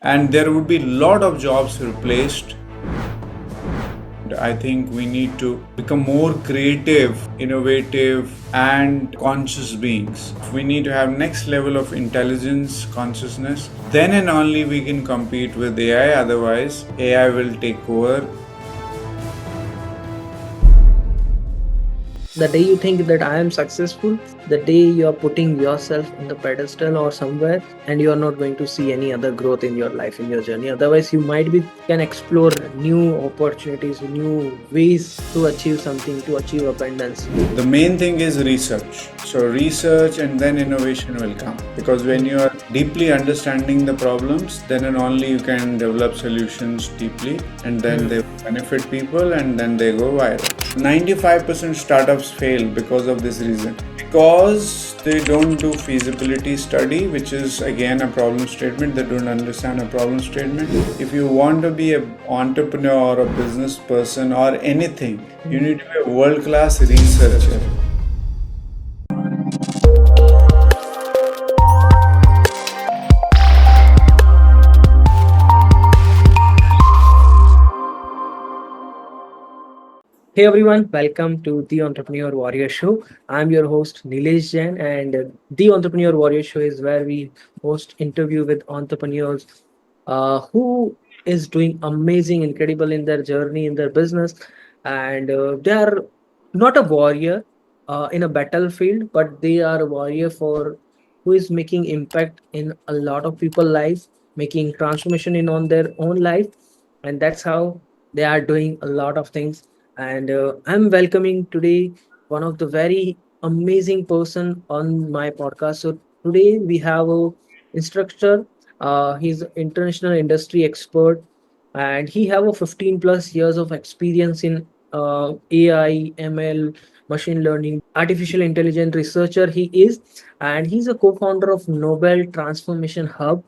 and there would be a lot of jobs replaced. I think we need to become more creative, innovative, and conscious beings. We need to have next level of intelligence, consciousness. Then and only we can compete with AI. Otherwise, AI will take over. The day you think that I am successful, the day you are putting yourself in the pedestal or somewhere, and you are not going to see any other growth in your life, in your journey. Otherwise, you might be can explore new opportunities, new ways to achieve something, to achieve abundance. The main thing is research. So research and then innovation will come. Because when you are deeply understanding the problems, then and only you can develop solutions deeply, and then they benefit people, and then they go viral. 95% startups fail because of this reason. Because they don't do feasibility study, which is again a problem statement. They don't understand a problem statement. If you want to be an entrepreneur or a business person or anything, you need to be a world-class researcher. Hey everyone, welcome to the Entrepreneur Warrior Show. I'm your host Nilesh Jain, and the Entrepreneur Warrior Show is where we host interview with entrepreneurs who is doing amazing, incredible in their journey in their business, and they are not a warrior in a battlefield, but they are a warrior for who is making impact in a lot of people life, making transformation in on their own life, and that's how they are doing a lot of things. And I'm welcoming today one of the very amazing person on my podcast. So today we have a instructor. He's an international industry expert, and he have a 15 plus years of experience in AI, ML, machine learning, artificial intelligence researcher. He is, and he's a co-founder of Nobel Transformation Hub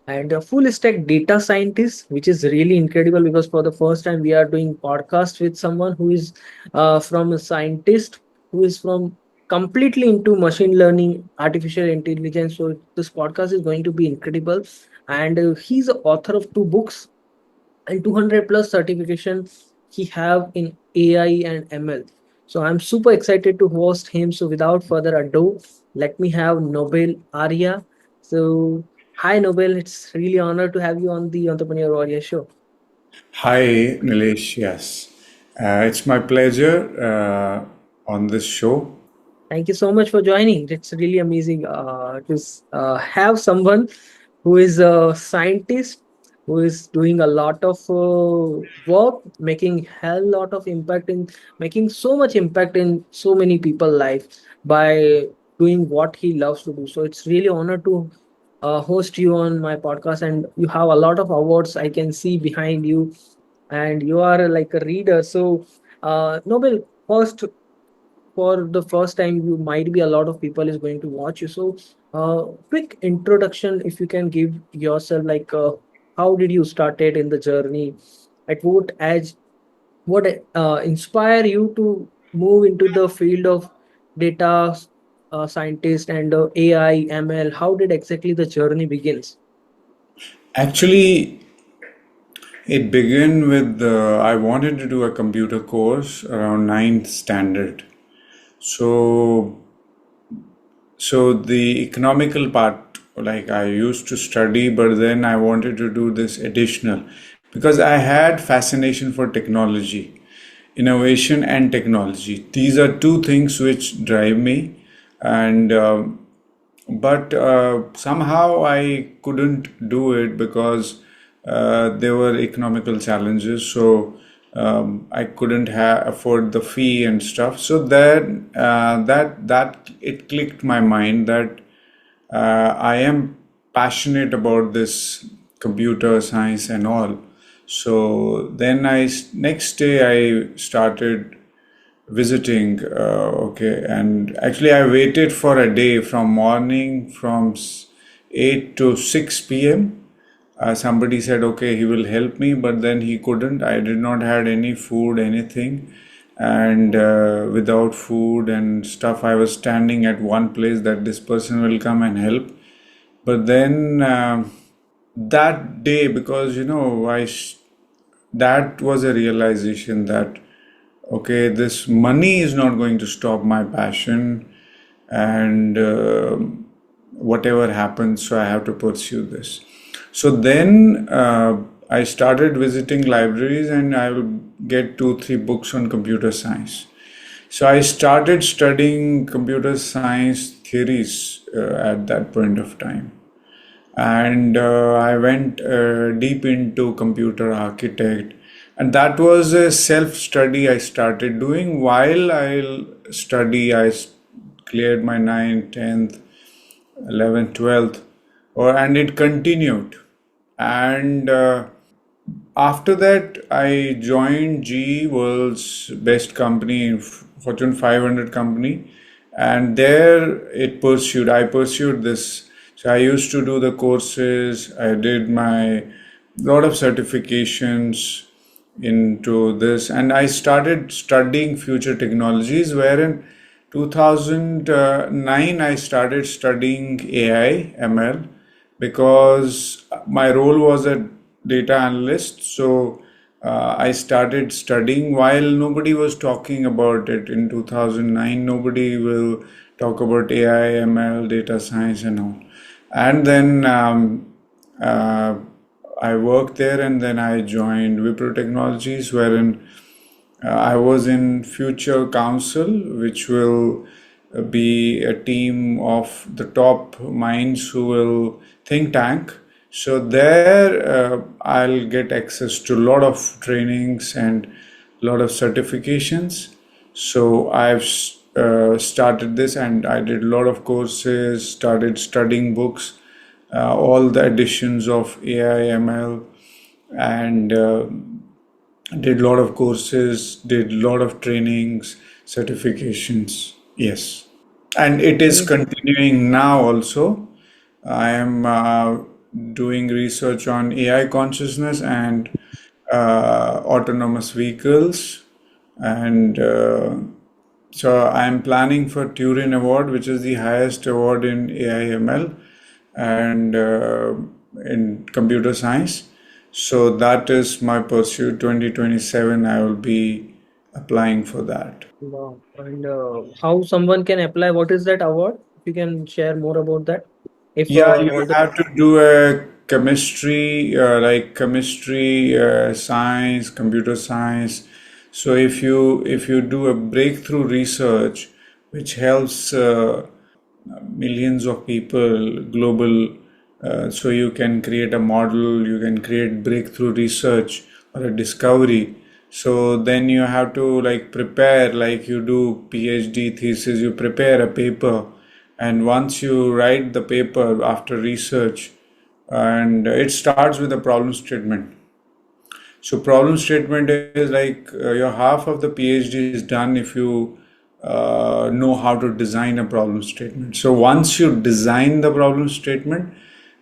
and a full stack data scientist, which is really incredible because for the first time we are doing podcast with someone who is from a scientist who is from completely into machine learning, artificial intelligence. So this podcast is going to be incredible, and he's the author of two books and 200 plus certifications he have in AI and ML. So I'm super excited to host him. So without further ado, let me have Nobel Arya. So hi Nobel, it's really honor to have you on the Entrepreneur Warrior Show. Hi, Nilesh. Yes, it's my pleasure on this show. Thank you so much for joining. It's really amazing to have someone who is a scientist who is doing a lot of work, making hell lot of impact in making so much impact in so many people life by doing what he loves to do. So it's really honor to host you on my podcast, and you have a lot of awards I can see behind you, and you are like a reader. So Nobel, first, for the first time you might be a lot of people is going to watch you, so quick introduction if you can give yourself, like how did you started in the journey, at what age, what inspire you to move into the field of data scientist and AI ML, how did exactly the journey begins? Actually, it began with I wanted to do a computer course around ninth standard. So, so the economical part, like I used to study, but then I wanted to do this additional because I had fascination for technology, innovation and technology. These are two things which drive me, and but somehow I couldn't do it because there were economical challenges. So I couldn't afford the fee and stuff. So that it clicked my mind that I am passionate about this computer science and all. So then next day I started visiting. Okay, and actually I waited for a day from morning from 8 to 6 p.m. Somebody said okay he will help me, but then he couldn't. I did not had any food, anything, and without food and stuff I was standing at one place that this person will come and help. But then that day, because that was a realization that okay, this money is not going to stop my passion, and whatever happens, so I have to pursue this. So then I started visiting libraries, and I will get 2 3 books on computer science. So I started studying computer science theories at that point of time, and I went deep into computer architect, and that was a self study I started doing while I study. Cleared my 9th, 10th, 11th, 12th, and it continued. And after that, I joined GE, world's best company, Fortune 500 company, and there I pursued this. So I used to do the courses, I did my lot of certifications into this, and I started studying future technologies, where in 2009 I started studying AI, ML, because my role was a data analyst. So I started studying while nobody was talking about it in 2009. Nobody will talk about AI, ML, data science, and all. And then uh, I worked there, and then I joined Wipro Technologies, wherein I was in Future Council, which will be a team of the top minds who will think tank. So there, I'll get access to a lot of trainings and a lot of certifications. So I've started this, and I did a lot of courses, started studying books, all the editions of AI, ML, and did a lot of courses, did a lot of trainings, certifications. Yes. And it is Amazing. continuing now also. I am doing research on AI consciousness and autonomous vehicles. And so I am planning for Turing Award, which is the highest award in AI/ML and in computer science. So that is my pursuit. 2027, I will be applying for that. Wow. And how someone can apply? What is that award? If you can share more about that. If Yeah, you all the have to do a chemistry, like chemistry, science, computer science. So if you do a breakthrough research, which helps millions of people global, so you can create a model, you can create breakthrough research or a discovery. So then you have to like prepare, like you do PhD thesis, you prepare a paper, and once you write the paper after research, and it starts with a problem statement. So problem statement is like your half of the PhD is done if you know how to design a problem statement. So once you design the problem statement,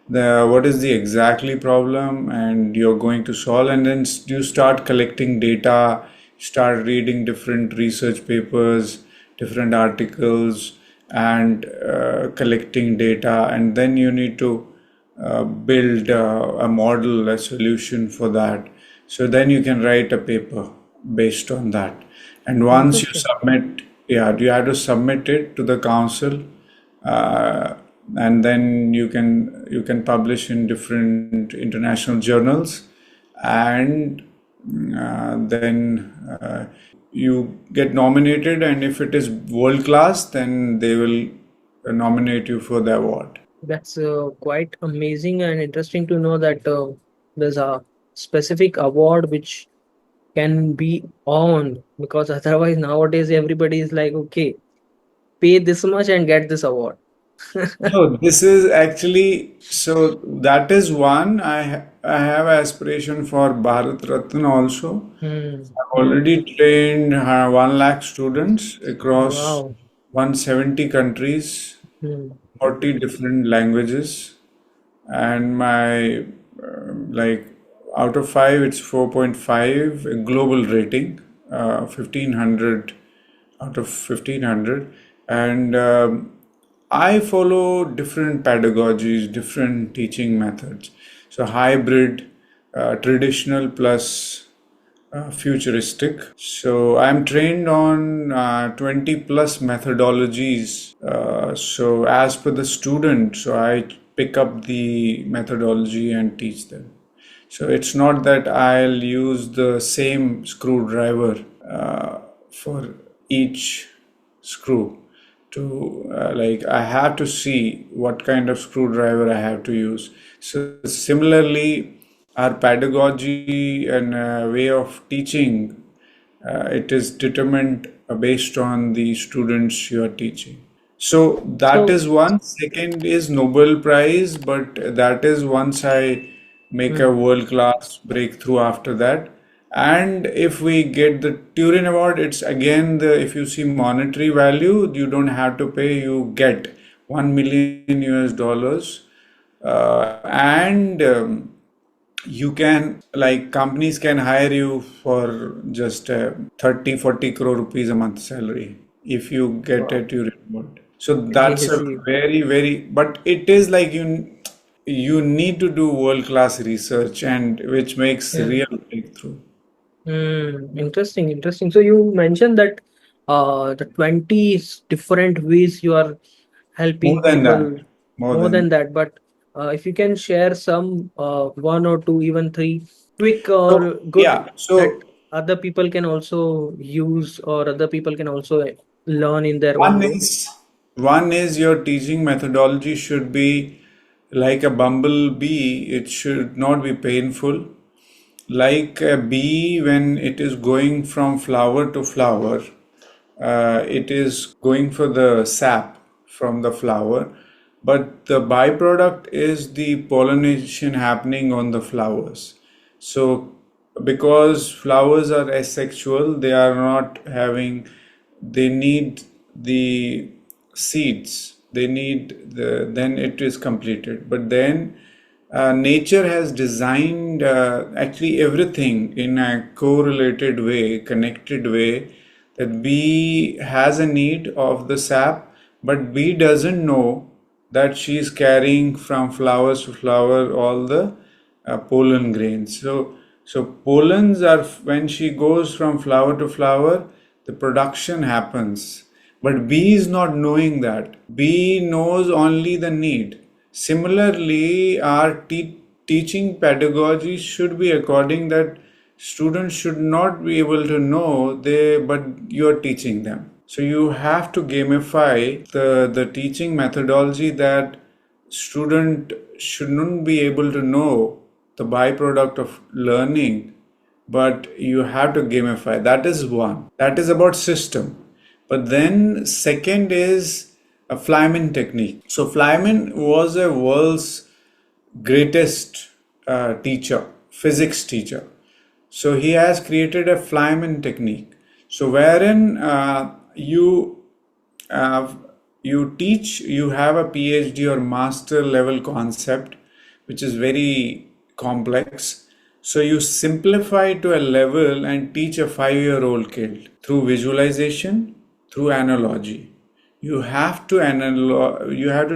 the what is the exactly problem and you're going to solve, and then you start collecting data, start reading different research papers, different articles, and collecting data, and then you need to build a model, a solution for that. So then you can write a paper based on that. And once you interesting. submit, yeah, you have to submit it to the council, uh, and then you can publish in different international journals, and then you get nominated, and if it is world class, then they will nominate you for the award. That's quite amazing and interesting to know that there's a specific award which can be earned, because otherwise nowadays everybody is like, okay, pay this much and get this award. No, this is actually, so that is one. I have aspiration for Bharat Ratna also. Hmm. I've already trained 1 lakh students across Wow. 170 countries, Hmm. 40 different languages, and my like out of 5, it's 4.5 a global rating, 1500 out of 1500. And I follow different pedagogies, different teaching methods. So hybrid, traditional plus futuristic. So I'm trained on 20 plus methodologies. So as per the student, so I pick up the methodology and teach them. So it's not that I'll use the same screwdriver for each screw to like I have to see what kind of screwdriver I have to use. So similarly, our pedagogy and way of teaching, it is determined based on the students you are teaching. So that So, is one. Second is Nobel Prize, but that is once I make a mm, world class breakthrough after that. And if we get the Turing Award, it's again the if you see monetary value, you don't have to pay, you get 1 million US dollars. And you can like companies can hire you for just 30 40 crore rupees a month salary if you get wow, it you report. So that's a crazy. very but it is like you need to do world class research and which makes Mm, real breakthrough. interesting, interesting. So you mentioned that the 20 different ways you are More helping than that, people, more more than than that. But if you can share some one or two, even three quick so or good yeah that so other people can also use or other people can also learn in their own One way. is one is your teaching methodology should be like a bumblebee. It should not be painful. Like a bee, when it is going from flower to flower, it is going for the sap from the flower, but the byproduct is the pollination happening on the flowers. So, because flowers are asexual, they are not having, they need the seeds, they need then it is completed. But then nature has designed actually everything in a correlated way, connected way, that bee has a need of the sap, but bee doesn't know that she is carrying from flowers to flower all the pollen grains. So pollens are when she goes from flower to flower, the production happens. But bee is not knowing that. Bee knows only the need. Similarly, our teaching pedagogy should be according that students should not be able to know they but you are teaching them. So you have to gamify the teaching methodology that student shouldn't be able to know the byproduct of learning, but you have to gamify. That is one. That is about system. But then second is a Flyman technique. So Flyman was a world's greatest teacher, physics teacher. So he has created a Flyman technique. So wherein uh, you teach, you have a PhD or master level concept, which is very complex. So you simplify to a level and teach a 5-year-old kid through visualization, through analogy. You have to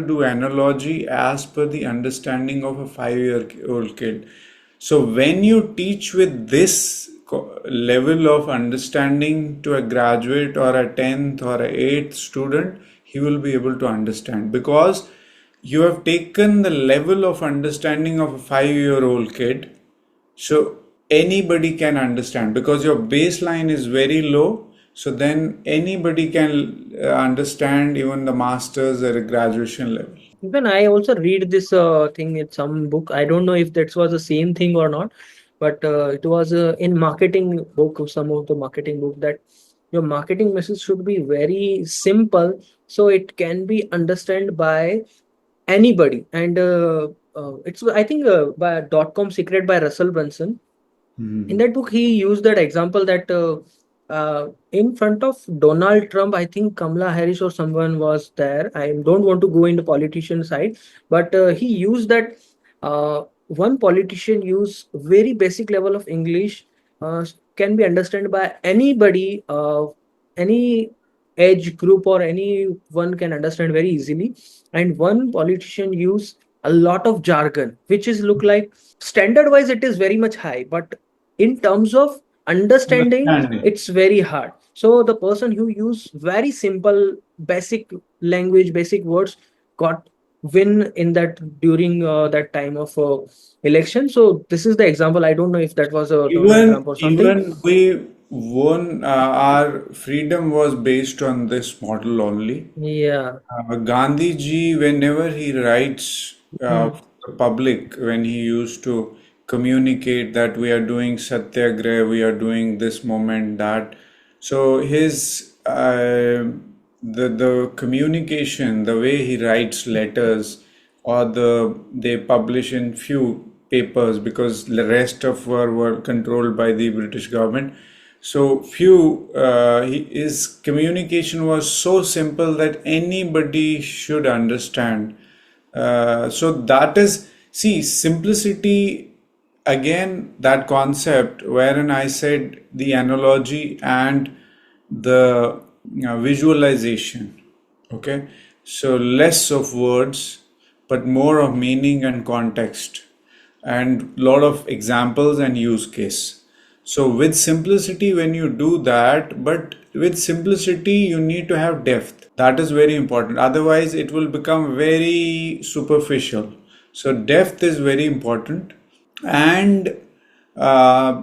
do analogy as per the understanding of a 5-year-old kid. So when you teach with this level of understanding to a graduate or a 10th or a 8th student, he will be able to understand because you have taken the level of understanding of a 5-year-old kid. So anybody can understand because your baseline is very low. So then anybody can understand even the masters or a graduation level. Even I also read this thing in some book. I don't know if that was the same thing or not, but it was in marketing book, some of the marketing book, that your marketing message should be very simple so it can be understood by anybody. And it's I think by .com Secret by Russell Brunson. In that book he used that example that in front of Donald Trump, I think Kamala Harris or someone was there. I don't want to go into politician side, but he used that one politician use very basic level of English, can be understood by anybody, any age group or anyone can understand very easily. And one politician use a lot of jargon, which is look like standard wise it is very much high, but in terms of understanding Understanding. it's very hard. So the person who use very simple basic language, basic words, got win in that during that time of election. So this is the example. I don't know if that was a Donald Even Trump or something. even we won, our freedom was based on this model only. Yeah. Gandhi ji, whenever he writes Hmm. for the public, when he used to communicate that we are doing satyagraha, we are doing this moment, that, so his the communication, the way he writes letters, or they publish in few papers because the rest of were controlled by the British government. So his communication was so simple that anybody should understand. So that is, see, simplicity, again, that concept wherein I said the analogy and the visualization. Okay, so less of words, but more of meaning and context, and lot of examples and use case. So with simplicity, when you do that, but with simplicity, you need to have depth. That is very important. Otherwise, it will become very superficial. So depth is very important. And uh,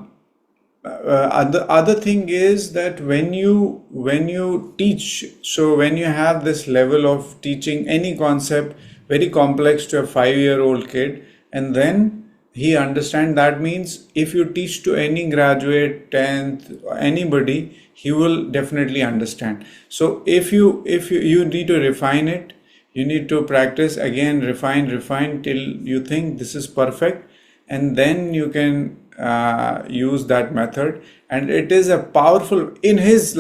other thing is that when you teach, so when you have this level of teaching any concept very complex to a 5-year-old kid, and then he understand, that means if you teach to any graduate, 10th, anybody, he will definitely understand. So if you need to refine it, you need to practice again, refine till you think this is perfect, and then you can use that method. And it is a powerful, in his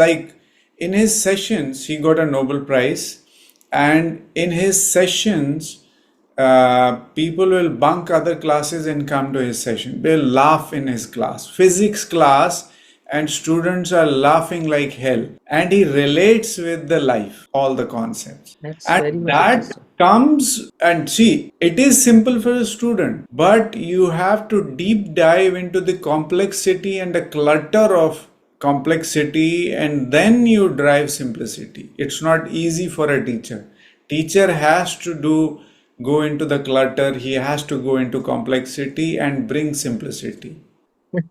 sessions he got a Nobel Prize. And in his sessions, people will bunk other classes and come to his session. They'll laugh in his class, physics class, and students are laughing like hell. And he relates with the life, all the concepts. That's And very much that interesting. comes, and see, it is simple for a student, but you have to deep dive into the complexity and the clutter of complexity, and then you drive simplicity. It's not easy for a teacher. Teacher has to go into the clutter, he has to go into complexity and bring simplicity. The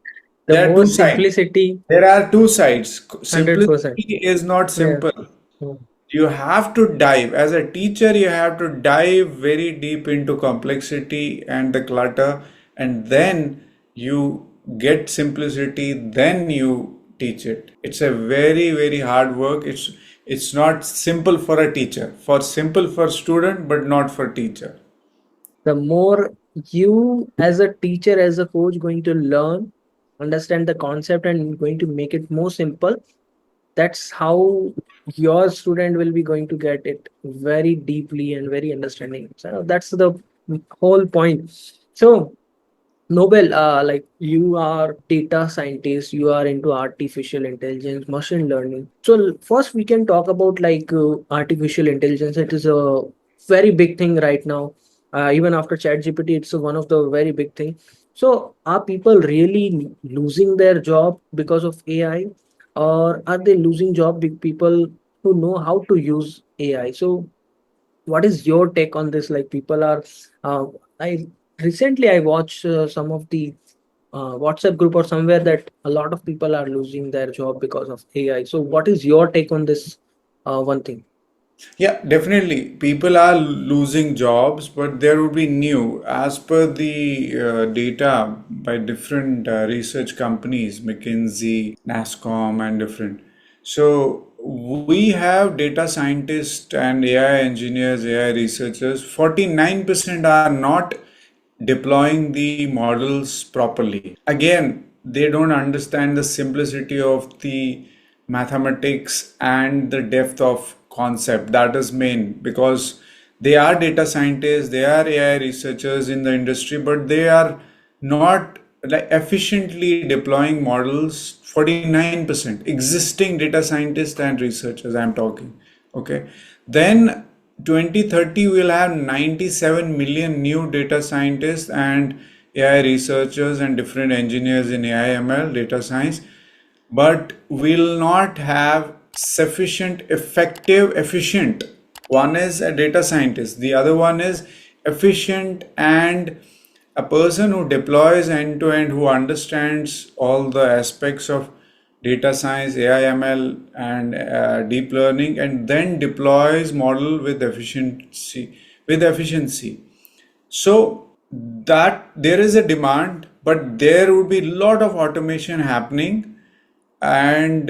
There are more two sides. simplicity, There are two sides. 100%. Simplicity is not Yeah. simple. Mm. You have to dive. As a teacher, you have to dive very deep into complexity and the clutter, and then you get simplicity, then you teach it. It's a very, very hard work. It's not simple for a teacher. For simple for student, but not for teacher. The more you as a teacher, as a coach, going to learn, understand the concept and going to make it more simple, that's how your student will be going to get it very deeply and very understanding. So that's the whole point. So Nobel, like you are data scientist, you are into artificial intelligence, machine learning. So first we can talk about like artificial intelligence. It is a very big thing right now. Even after ChatGPT, it's one of the very big thing. So are people really losing their job because of AI, or are they losing job with people who know how to use AI? So what is your take on this? Like people are uh, I recently I watched some of the WhatsApp group or somewhere that a lot of people are losing their job because of AI. So what is your take on this one thing? Yeah, definitely. People are losing jobs, but there will be new. As per the data by different research companies, McKinsey, NASCOM, and different. So we have data scientists and AI engineers, AI researchers. 49% are not deploying the models properly. Again, they don't understand the simplicity of the mathematics and the depth of concept. That is main, because they are data scientists, they are AI researchers in the industry, but they are not like efficiently deploying models. 49% existing data scientists and researchers I'm talking. Okay, then 2030 we'll have 97 million new data scientists and AI researchers and different engineers in AI ML data science, but will not have sufficient effective efficient. One is a data scientist, the other one is efficient and a person who deploys end to end, who understands all the aspects of data science, AI, ML, and deep learning, and then deploys model with efficiency. So that there is a demand, but there would be a lot of automation happening, and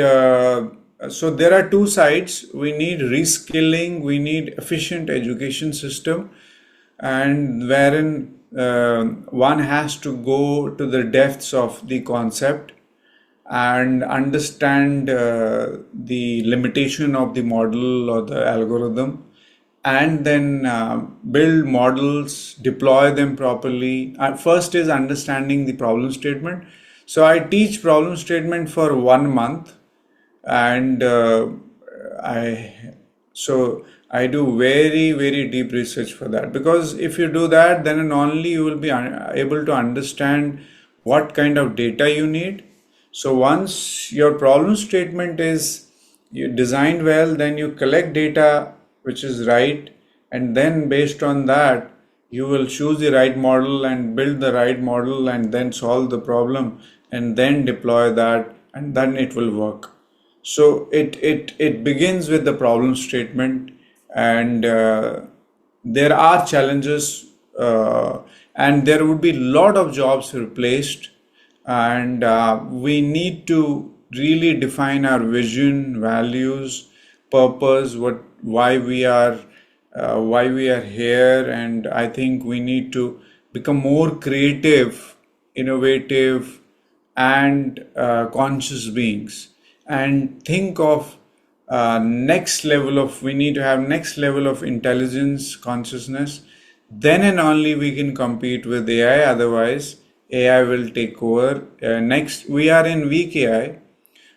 so there are two sides. We need reskilling, we need efficient education system, and wherein one has to go to the depths of the concept and understand the limitation of the model or the algorithm, and then build models, deploy them properly. First is understanding the problem statement. So I teach problem statement for 1 month, and I so I do very deep research for that, because if you do that, then and only you will be able to understand what kind of data you need. So once your problem statement is you designed well, then you collect data which is right, and then based on that you will choose the right model and build the right model and then solve the problem and then deploy that, and then it will work. So it begins with the problem statement, and there are challenges, and there would be a lot of jobs replaced, and we need to really define our vision, values, purpose, why we are here, and I think we need to become more creative, innovative, and conscious beings, and think of next level of we need to have next level of intelligence, consciousness. Then and only we can compete with AI. Otherwise AI will take over. Next, we are in weak AI.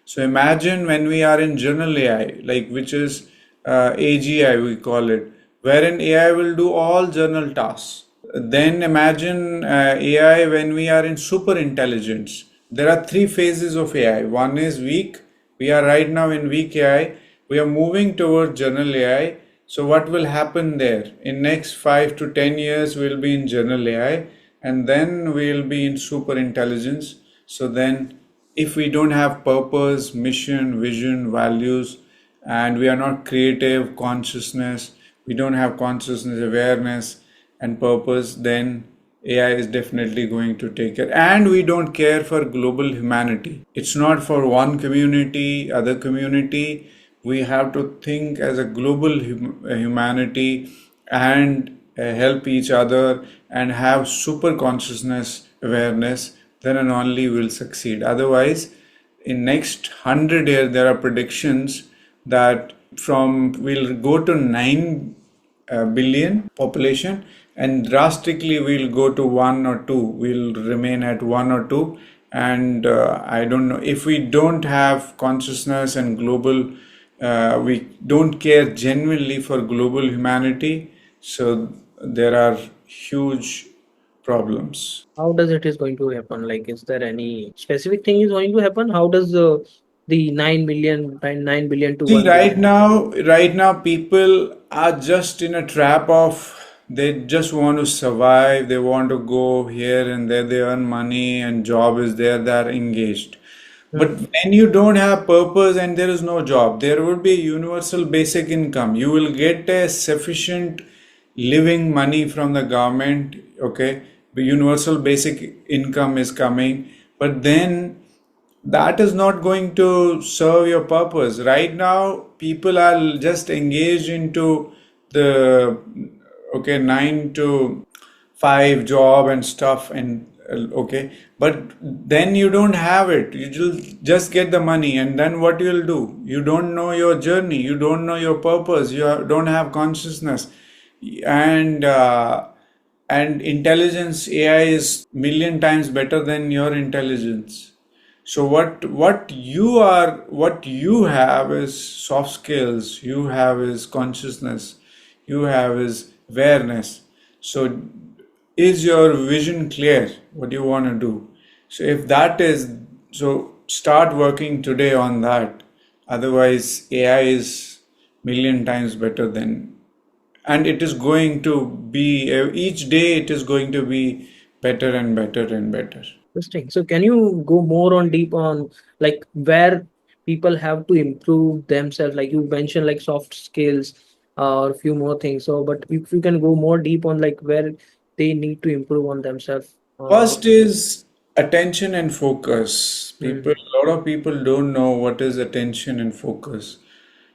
So imagine when we are in general AI, like which is AGI we call it, wherein AI will do all general tasks. Then imagine AI when we are in super intelligence. There are three phases of AI. One is weak. We are right now in weak AI. We are moving towards general AI. So what will happen there? In next 5 to 10 years, we'll be in general AI, and then we'll be in super intelligence. So then, if we don't have purpose, mission, vision, values, and we are not creative, consciousness, we don't have consciousness, awareness, and purpose, then AI is definitely going to take it. And we don't care for global humanity. It's not for one community, other community. We have to think as a global humanity, and help each other and have super consciousness, awareness. Then and only will succeed. Otherwise, in next 100 years, there are predictions that from we'll go to 9 billion population, and drastically we'll go to one or two. We'll remain at one or two, and I don't know if we don't have consciousness and global. We don't care genuinely for global humanity. So there are huge problems. How does it is going to happen? Like, is there any specific thing is going to happen? How does the 9 billion to See, 1 billion? right now, people are just in a trap of they just want to survive. They want to go here and there. They earn money and job is there. They are engaged. But Hmm. when you don't have purpose and there is no job, there would be a universal basic income. You will get a sufficient living money from the government. Okay, the universal basic income is coming, but then that is not going to serve your purpose. Right now, people are just engaged into the 9 to 5 job and stuff, and okay, but then you don't have it. You just get the money, and then what you'll do? You don't know your journey. You don't know your purpose. Don't have consciousness, and intelligence. AI is million times better than your intelligence. So what you have is soft skills, you have is consciousness, you have is awareness. So, is your vision clear? What you want to do? So, if that is, so start working today on that. Otherwise, AI is million times better than, and it is going to be each day it is going to be better and better and better. Interesting. So can you go more on deep on like where people have to improve themselves? Like you mentioned, like soft skills or a few more things. So, but if you can go more deep on like where they need to improve on themselves. First is attention and focus. People, Hmm. a lot of people don't know what is attention and focus.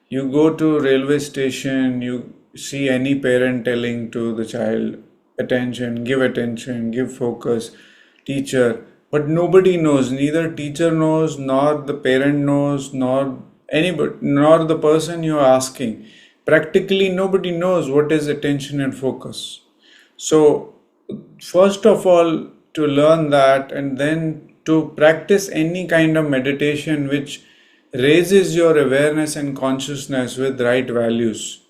You go to railway station, you see any parent telling to the child, attention, give focus, teacher. But nobody knows, neither teacher knows, nor the parent knows, nor anybody, nor the person you're asking. Practically nobody knows what is attention and focus. So, first of all, to learn that, and then to practice any kind of meditation which raises your awareness and consciousness with right values.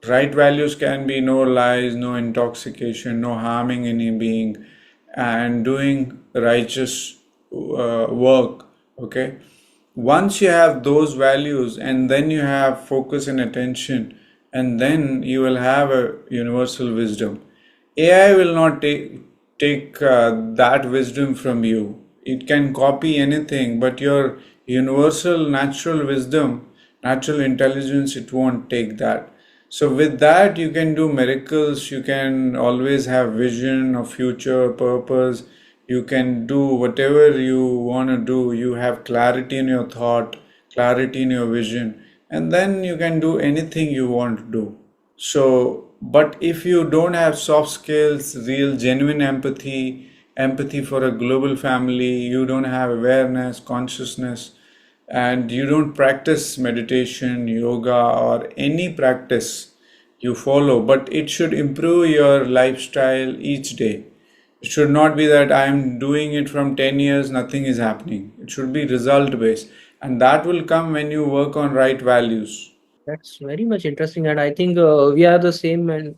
Right values can be no lies, no intoxication, no harming any being, and doing righteous work. Okay. Once you have those values, and then you have focus and attention, and then you will have a universal wisdom. AI will not take that wisdom from you. It can copy anything, but your universal natural wisdom, natural intelligence, it won't take that. So with that, you can do miracles. You can always have vision of future purpose. You can do whatever you want to do. You have clarity in your thought, clarity in your vision, and then you can do anything you want to do. So, but if you don't have soft skills, real genuine empathy, empathy for a global family, you don't have awareness, consciousness, and you don't practice meditation, yoga, or any practice you follow, but it should improve your lifestyle each day. It should not be that I am doing it from 10 years, nothing is happening. It should be result based, and that will come when you work on right values. That's very much interesting, and I think we are the same and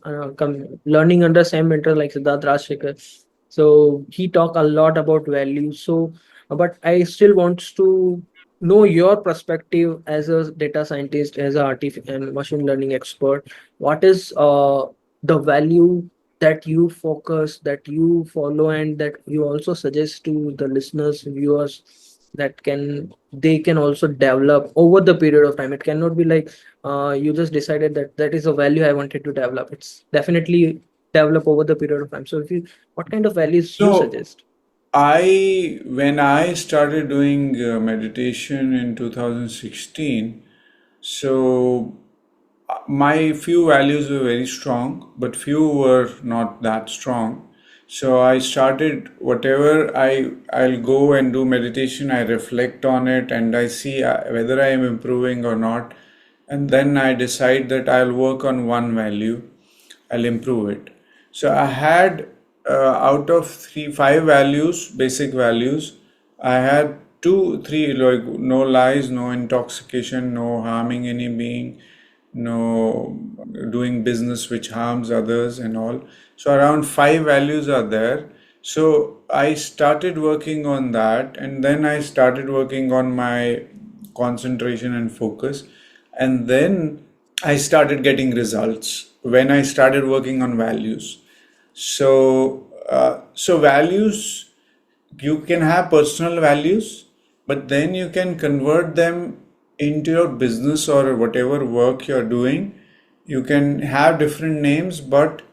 learning under same mentor like Siddharth Rajshekhar. So he talk a lot about values. So, but I still wants to know your perspective as a data scientist, as a artificial and machine learning expert. What is the value that you focus, that you follow, and that you also suggest to the listeners, viewers, that can they can also develop over the period of time? It cannot be like you just decided that that is a value I wanted to develop. It's definitely develop over the period of time. So if you, what kind of values you So, suggest? when I started doing meditation in 2016, so my few values were very strong, but few were not that strong. So I started whatever I'll go and do meditation. I reflect on it and I see whether I am improving or not, and then I decide that I'll work on one value. I'll improve it. So I had out of three, five values, basic values, I had two, three, like no lies, no intoxication, no harming any being, no doing business which harms others and all. So around five values are there. So I started working on that, and then I started working on my concentration and focus, and then I started getting results when I started working on values. So values, you can have personal values, but then you can convert them into your business or whatever work you're doing. You can have different names, but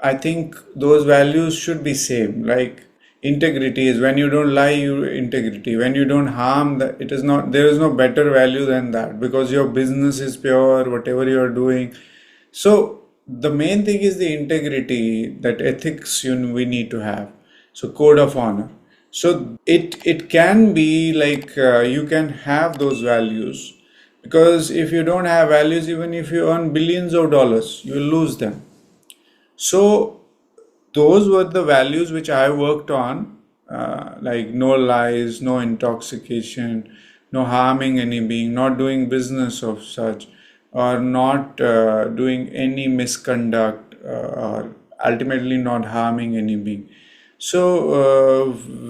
I think those values should be same. Like integrity is when you don't lie, you integrity. When you don't harm, that it is not, there is no better value than that, because your business is pure, whatever you are doing. So the main thing is the integrity, that ethics we need to have. So code of honor. So it can be like you can have those values, because if you don't have values, even if you earn billions of dollars, you will lose them. So those were the values which I worked on, like no lies, no intoxication, no harming any being, not doing business of such, or not doing any misconduct, or ultimately not harming any being. So,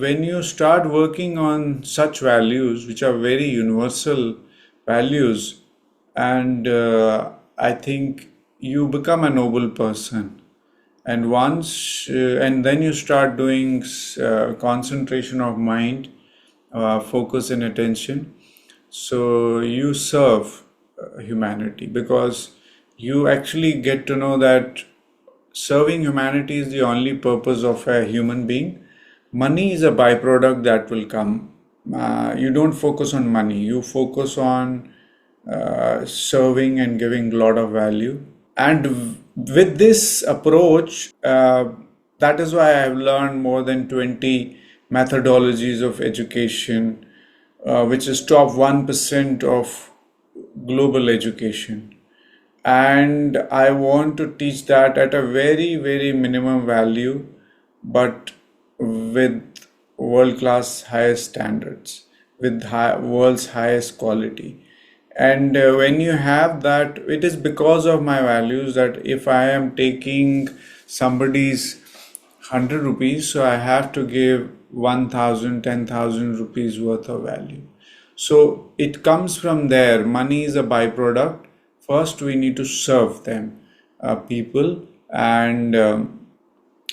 when you start working on such values, which are very universal values, and I think you become a noble person. And and then you start doing concentration of mind, focus and attention. So you serve humanity, because you actually get to know that serving humanity is the only purpose of a human being. Money is a byproduct that will come. You don't focus on money, you focus on serving and giving a lot of value. And with this approach, that is why I've learned more than 20 methodologies of education, which is top 1% of global education. And I want to teach that at a very, very minimum value, but with world class highest standards, with world's highest quality. And when you have that, it is because of my values that if I am taking somebody's 100 rupees, so I have to give 1,000, 10,000 rupees worth of value. So it comes from there. Money is a byproduct. First, we need to serve them, people, and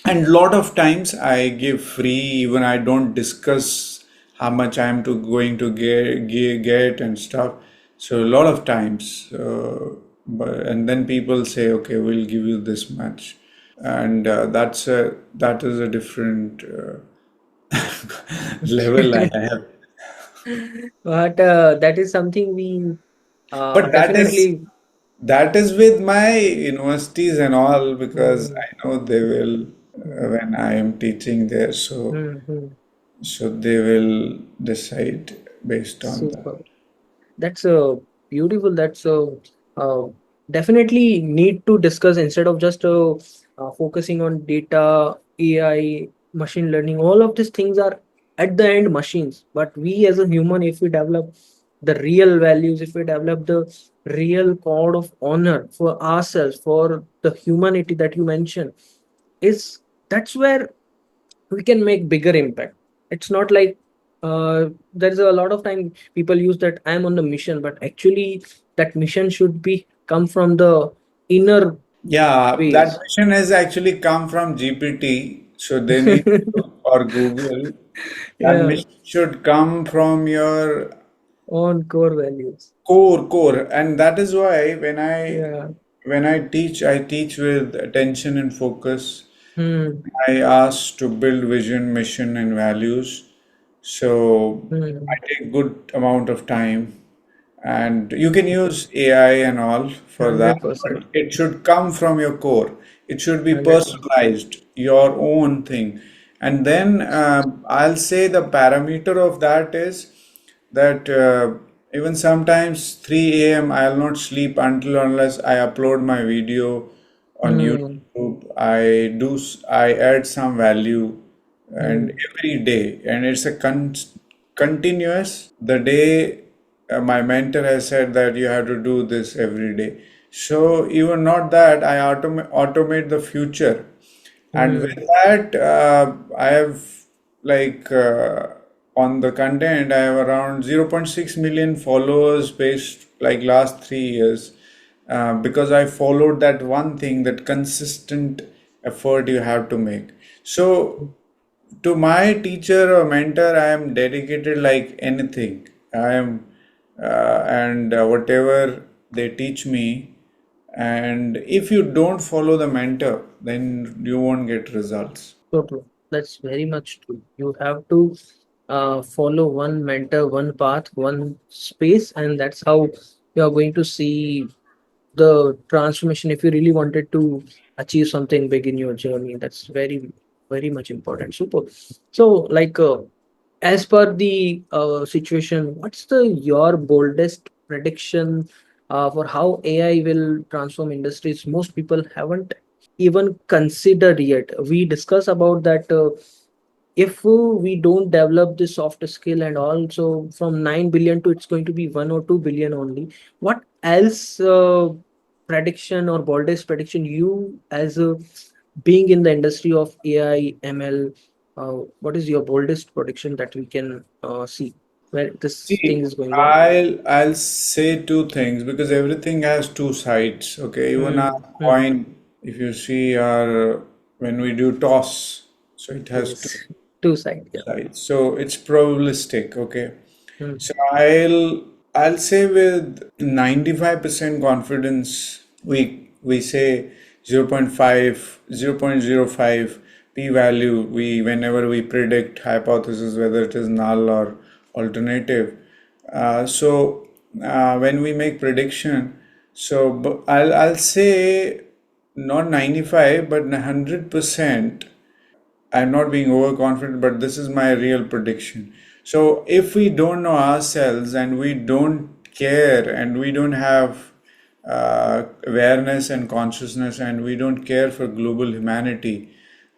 lot of times I give free. Even I don't discuss how much I am to going to get and stuff. So a lot of times, and then people say, okay, we'll give you this much, and that is a different level I have. But that is something we But definitely. that is with my universities and all, because Hmm, I know they will, hmm, when I am teaching there, so hmm, hmm. they will decide based on that. Super. That's beautiful. That's uh, definitely need to discuss instead of just focusing on data, AI, machine learning. All of these things are at the end machines. But we as a human, if we develop the real values, if we develop the real code of honor for ourselves, for the humanity that you mentioned, is that's where we can make bigger impact. It's not like there's a lot of time people use that I'm on the mission, but actually that mission should be come from the inner Yeah, that ways. mission has actually come from GPT, so they need to, or Google. That Yeah, mission should come from your on core values. core, and that is why Yeah. when I teach with attention and focus. Hmm. I asked to build vision, mission, and values. So I Hmm. take good amount of time, and you can use AI and all for that, 100%. but it should come from your core. It should be 100%. personalized, your own thing. And then I'll say the parameter of that is that even sometimes 3 a.m. I'll not sleep until unless I upload my video on Hmm. YouTube. I add some value, and Hmm. every day, and it's a continuous. The day my mentor has said that you have to do this every day. So even not that, I automate the future, and with Hmm. that, I have like on the content, I have around 0.6 million followers based like last 3 years, because I followed that one thing, that consistent effort you have to make. So to my teacher or mentor, I am dedicated like anything. I am, and whatever they teach me. And if you don't follow the mentor, then you won't get results. So true. That's very much true. You have to follow one mentor, one path, one space, and that's how you are going to see the transformation. If you really wanted to achieve something big in your journey, that's very, very much important. Super. So, like, as per the situation, what's the your boldest prediction for how AI will transform industries most people haven't even considered yet? We discuss about that. if we don't develop this soft skill, and also from 9 billion to it's going to be 1 or 2 billion only, what else prediction or boldest prediction you as a being in the industry of AI ML, what is your boldest prediction that we can see where this thing See, is going on? I'll say two things because everything has two sides. Okay, even a Hmm. Hmm. coin, if you see our when we do toss, so it has two Yes, two side, yeah. sides. So it's probabilistic. Okay, Hmm. so I'll say with 95% confidence we say 0.5, 0.05 p-value we whenever we predict hypothesis whether it is null or alternative. When we make prediction, I'll say not 95 but 100%. I'm not being overconfident, but this is my real prediction. So, if we don't know ourselves and we don't care and we don't have awareness and consciousness and we don't care for global humanity,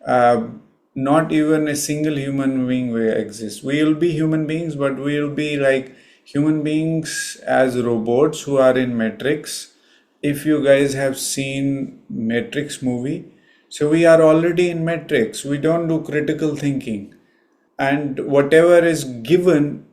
uh, not even a single human being will exist. We will be human beings, but we will be like human beings as robots who are in Matrix. If you guys have seen Matrix movie, so we are already in Matrix. We don't do critical thinking, and whatever is given,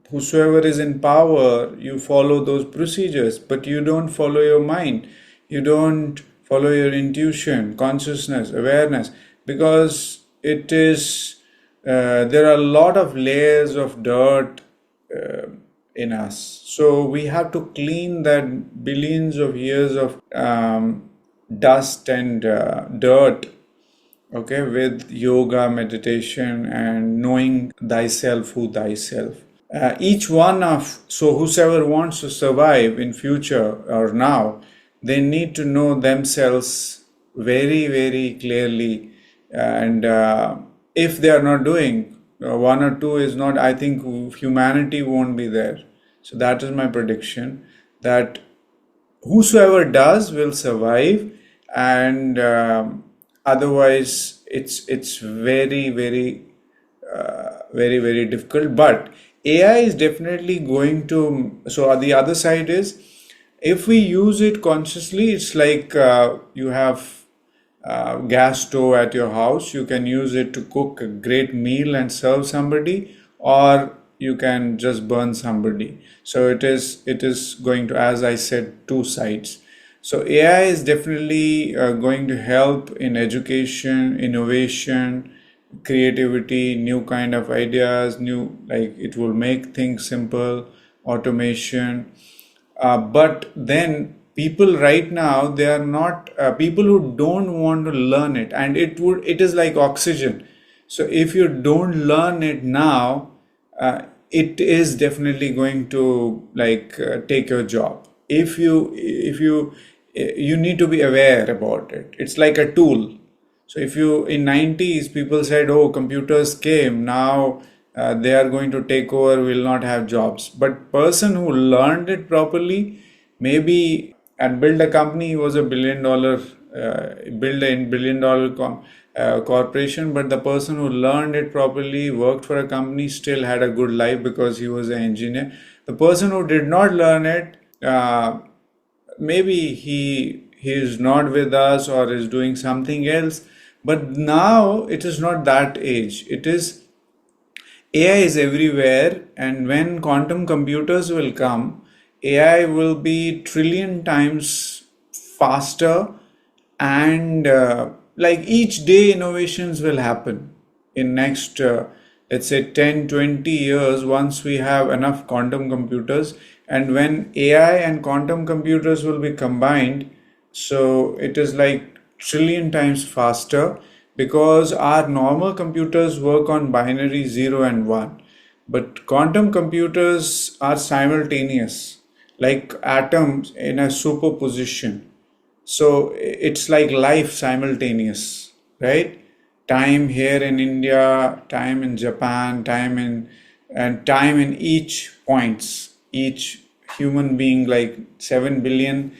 whosoever is in power, you follow those procedures, but you don't follow your mind. You don't follow your intuition, consciousness, awareness, because it is there are a lot of layers of dirt uh, in us. So we have to clean that billions of years of dust and dirt, okay, with yoga, meditation, and knowing thyself, who thyself. Each one of so whosoever wants to survive in future or now, they need to know themselves very very clearly, and if they are not doing one or two is not, I think humanity won't be there. So that is my prediction, that whosoever does will survive, and otherwise it's very very very very difficult. But AI is definitely going to, so the other side is, if we use it consciously, it's like you have gas stove at your house. You can use it to cook a great meal and serve somebody, or you can just burn somebody. So it is going to, as I said, two sides. So AI is definitely going to help in education, innovation, creativity, new kind of ideas, new, like it will make things simple, automation. But then people right now, they are not people who don't want to learn it, and it is like oxygen. So if you don't learn it now, it is definitely going to like take your job. If you need to be aware about it. It's like a tool. So if you in 90s people said, oh, computers came, now they are going to take over, will not have jobs. But person who learned it properly, maybe and build a company, he was a build a corporation. But the person who learned it properly, worked for a company, still had a good life because he was an engineer. The person who did not learn it, maybe he is not with us or is doing something else. But now it is not that age. It is AI is everywhere, and when quantum computers will come, AI will be trillion times faster, and like each day innovations will happen in next let's say 10, 20 years, once we have enough quantum computers. And when AI and quantum computers will be combined, so it is like trillion times faster, because our normal computers work on binary 0 and 1, but quantum computers are simultaneous, like atoms in a superposition. So it's like life simultaneous, right? Time here in India, time in Japan, time in each points. Each human being, like 7 billion,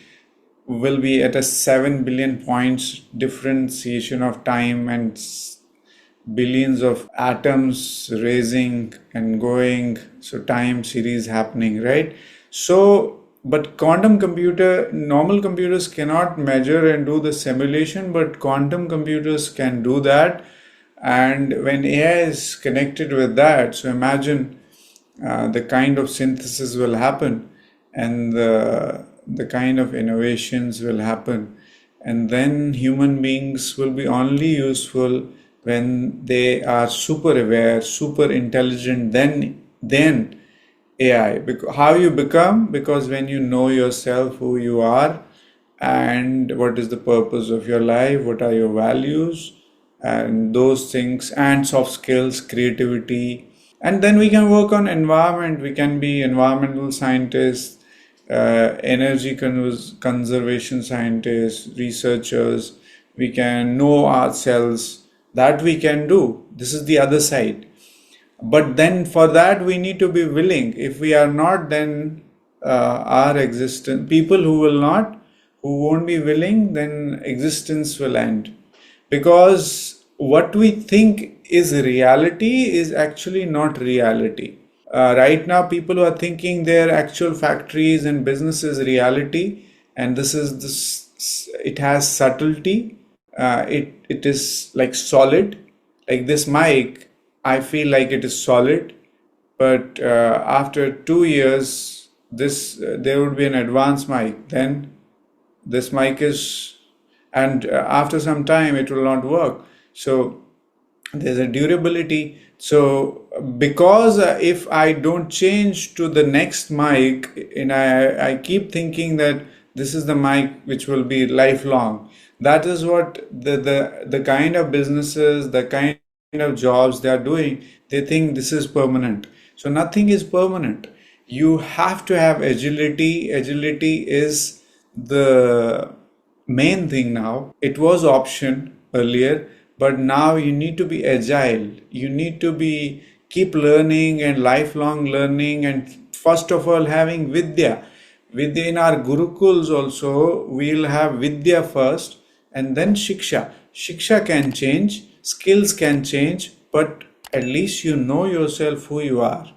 will be at a 7 billion points differentiation of time, and billions of atoms raising and going, so time series happening, right? So, but quantum computer, normal computers cannot measure and do the simulation, but quantum computers can do that. And when AI is connected with that, so imagine the kind of synthesis will happen, and the kind of innovations will happen, and then human beings will be only useful when they are super aware, super intelligent. Then AI. Because how you become? Because when you know yourself, who you are, and what is the purpose of your life, what are your values, and those things, and soft skills, creativity, and then we can work on environment. We can be environmental scientists, energy conservation scientists, researchers. We can know ourselves. That we can do. This is the other side. But then for that we need to be willing. If we are not, then our existence, people who will not, who won't be willing, then existence will end. Because what we think is reality is actually not reality. Right now people who are thinking their actual factories and businesses reality, and this, it has subtlety. It is like solid, like this mic. I feel like it is solid, but after 2 years, this there would be an advanced mic. Then this mic is, and after some time it will not work. So there's a durability. So because if I don't change to the next mic, and I keep thinking that this is the mic which will be lifelong. That is what the kind of businesses, the kind of jobs they are doing. They think this is permanent. So nothing is permanent. You have to have agility. Agility is the main thing now. It was option earlier, but now you need to be agile. You need to be keep learning and lifelong learning, and first of all having vidya. Within our gurukuls also, we'll have vidya first and then shiksha. Shiksha can change, skills can change, but at least you know yourself, who you are.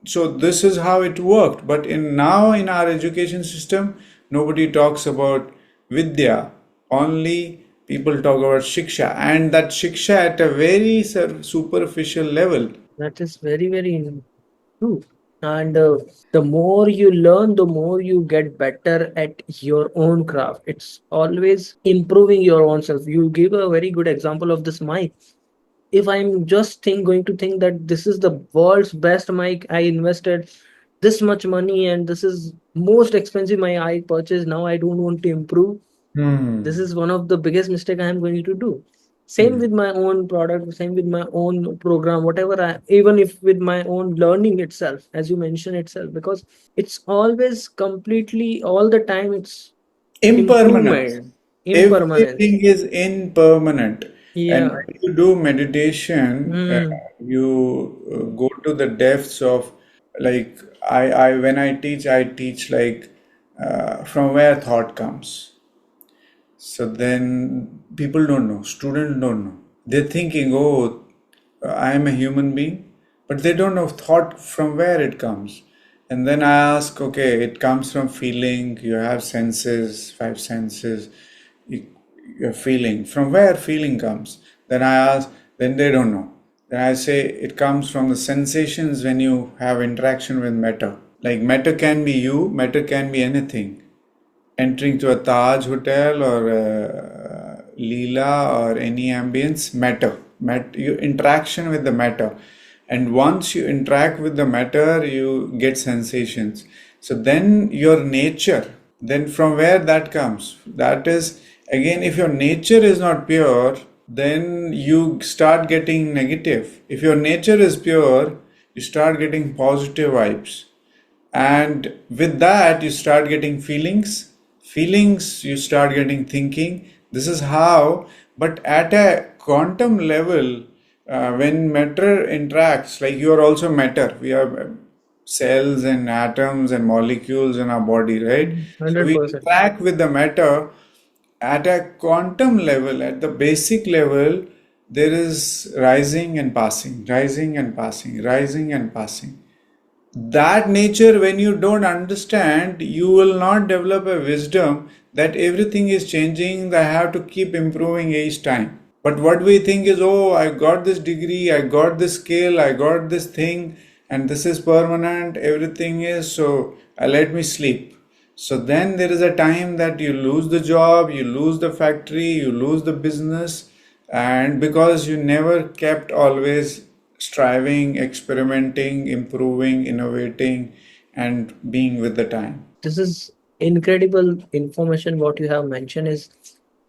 So this is how it worked. But in now in our education system, nobody talks about vidya. Only people talk about shiksha, and that shiksha at a very superficial level. That is very, very true. And the more you learn, the more you get better at your own craft. It's always improving your own self. You give a very good example of this mic. If I'm just going to think that this is the world's best mic, I invested this much money and this is most expensive mic I purchased, now I don't want to improve. This Hmm. is one of the biggest mistake I am going to do. Same Hmm. with my own product, same with my own program, whatever I, even if with my own learning itself, as you mentioned itself, because it's always completely all the time it's Impermanence. improvement, impermanence. Everything is impermanent. And Yeah. when you do meditation, Hmm. you go to the depths of, like, when I teach like from where thought comes. So then people don't know, students don't know. They're thinking, oh, I am a human being, but they don't know thought from where it comes. And then I ask, okay, it comes from feeling. You have senses, five senses. You, you're feeling. From where feeling comes? Then I ask, then they don't know. Then I say it comes from the sensations when you have interaction with matter. Like matter can be you, matter can be anything. Entering to a Taj hotel or a Leela or any ambience, matter. You interaction with the matter, and once you interact with the matter, you get sensations. So then your nature. Then from where that comes? That is again, if your nature is not pure, then you start getting negative. If your nature is pure, you start getting positive vibes, and with that you start getting feelings, you start getting thinking. This is how. But at a quantum level, when matter interacts, like you are also matter, we are cells and atoms and molecules in our body, right? So we 100%. interact with the matter at a quantum level, at the basic level. there is rising and passing, rising and passing, rising and passing. That nature, when you don't understand, you will not develop a wisdom that everything is changing, that I have to keep improving each time. But what we think is, oh, I got this degree, I got this skill, I got this thing, and this is permanent, everything is, so let me sleep. So then there is a time that you lose the job, you lose the factory, you lose the business, and because you never kept always striving, experimenting, improving, innovating, and being with the time. This is incredible information. What you have mentioned is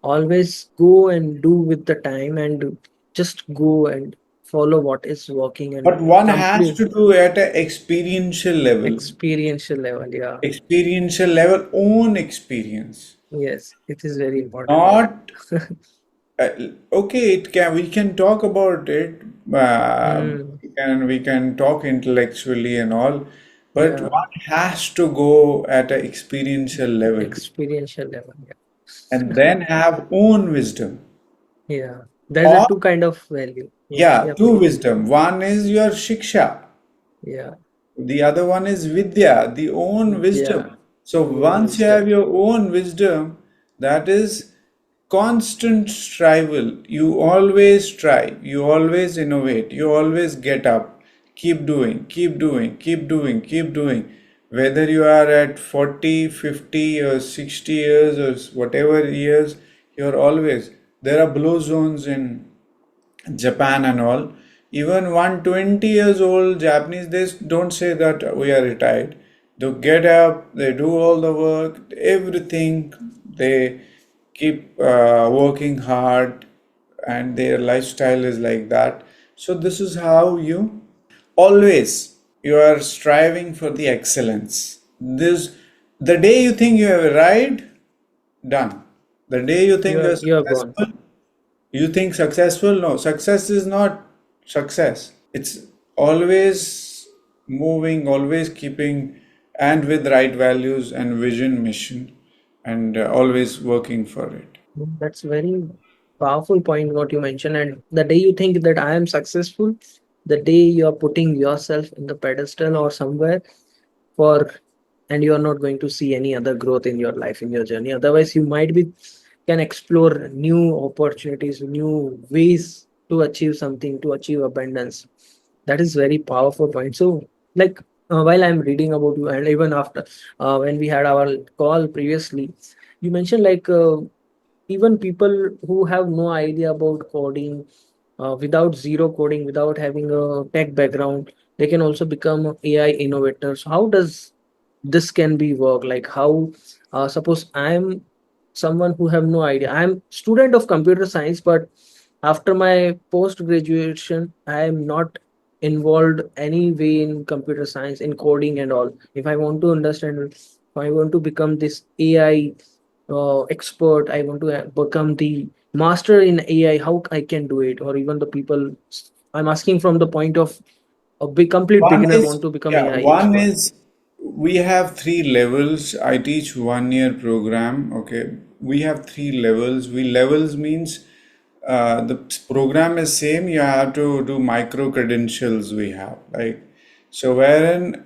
always go and do with the time and just go and follow what is working and But one has complete to do at an experiential level. experiential level. Yeah. Experiential level, own experience, Yes, it is very important. not uh, okay. It can, we can talk about it, Hmm. we can talk intellectually and all, but Yeah. one has to go at an experiential level Experiential level. and Yeah. then have own wisdom. Yeah. There's a Or two kind of value. Yeah. yeah, Yeah, two please. wisdom. One is your shiksha, Yeah. the other one is vidya, the own Yeah. wisdom. So Own once you have wisdom. your own wisdom, that is constant strival. You always try, you always innovate, you always get up, keep doing, keep doing, keep doing, keep doing. Whether you are at 40, 50, or 60 years, or whatever years, you're always. There are blue zones in Japan and all. Even 120 years old Japanese, they don't say that we are retired. They get up, they do all the work, everything. They keep working hard, and their lifestyle is like that. So this is how you always you are striving for the excellence. This the day you think you have arrived, done. The day you think you're You're gone. successful, you think successful? No, success is not success. It's always moving, always keeping, and with right values and vision, mission, and always working for it. That's very powerful point what you mentioned. And the day you think that I am successful, the day you are putting yourself in the pedestal or somewhere for, and you are not going to see any other growth in your life, in your journey. Otherwise, you might be can explore new opportunities, new ways to achieve something, to achieve abundance. That is very powerful point. So, like while I'm reading about you, and even after when we had our call previously, you mentioned like even people who have no idea about coding, without zero coding, without having a tech background, they can also become AI innovators. How does this can be work? Like how, suppose I'm someone who have no idea. I'm student of computer science, but after my post graduation, I am not involved any way in computer science, in coding and all. If I want to understand, if I want to become this AI expert, I want to become the master in AI, how I can do it? Or even the people, I'm asking from the point of a big complete One beginner want is, to become yeah, AI one expert. is we have three levels. I teach 1 year program. Okay, we have three levels. We levels means the program is same. You have to do micro credentials. We have like so wherein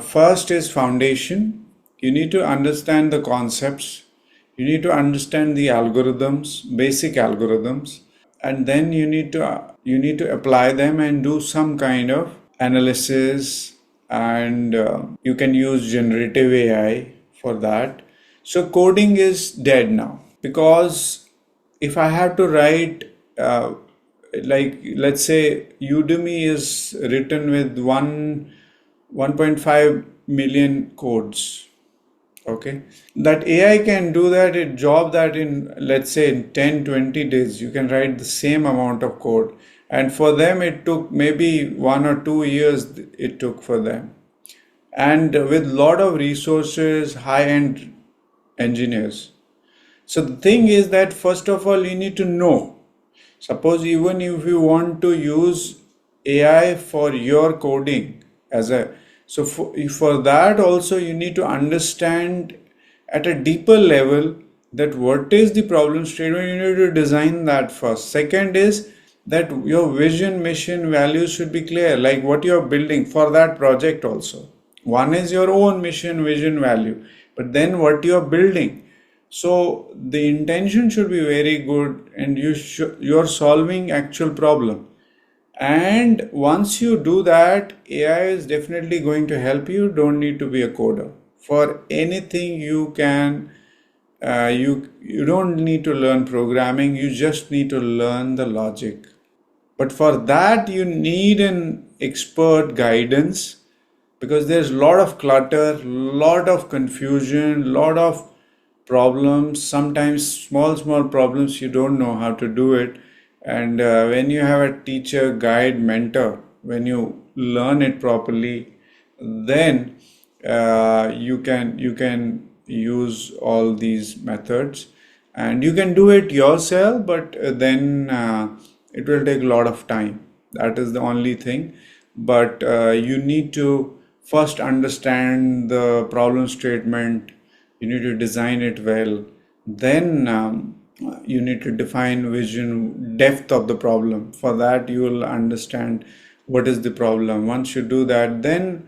first is foundation. You need to understand the concepts. You need to understand the algorithms, basic algorithms, and then you need to apply them and do some kind of analysis, and you can use generative AI for that. So coding is dead now because if I have to write like let's say Udemy is written with 1.5 million codes. Okay, that AI can do that it job that in let's say in 10 20 days you can write the same amount of code, and for them it took maybe 1 or 2 years it took for them, and with lot of resources, high end engineers. So the thing is that first of all you need to know. Suppose even if you want to use AI for your coding as a so for that also you need to understand at a deeper level that what is the problem statement, you need to design that first. Second is that your vision, mission, values should be clear, like what you're building for that project also. One is your own mission, vision, value, but then what you're building. So the intention should be very good, and you're solving actual problem. And once you do that, AI is definitely going to help you. Don't need to be a coder. For anything you can, you don't need to learn programming. You just need to learn the logic. But for that, you need an expert guidance, because there's a lot of clutter, lot of confusion, lot of problems, sometimes small problems you don't know how to do it. And when you have a teacher, guide, mentor, when you learn it properly, then you can use all these methods, and you can do it yourself, but then it will take a lot of time. That is the only thing. But you need to first understand the problem statement. You need to design it well. Then you need to define vision, depth of the problem. For that, you will understand what is the problem. Once you do that, then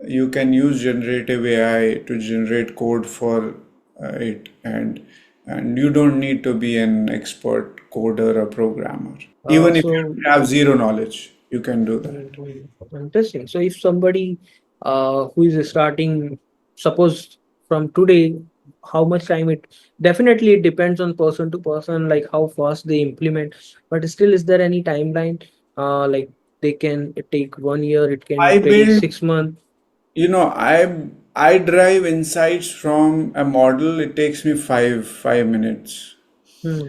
you can use generative AI to generate code for it, and you don't need to be an expert coder or programmer. Even if So you have zero knowledge, you can do that. interesting. So if somebody who is starting, suppose from today, how much time it definitely it depends on person to person, like how fast they implement. But still, is there any timeline? Like they can take 1 year, it can I take build, 6 months. I drive insights from a model. It takes me five minutes, Hmm.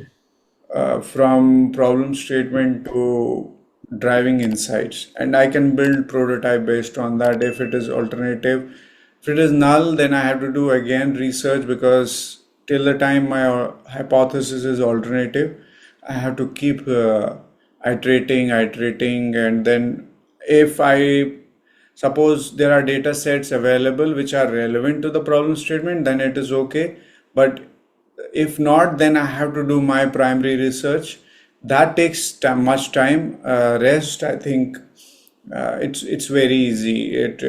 from problem statement to driving insights, and I can build prototype based on that. If it is alternative, if it is null, then I have to do again research, because till the time my hypothesis is alternative, I have to keep iterating, and then if I suppose there are data sets available which are relevant to the problem statement, then it is okay. But if not, then I have to do my primary research. That takes much time. Rest, I think, it's very easy. It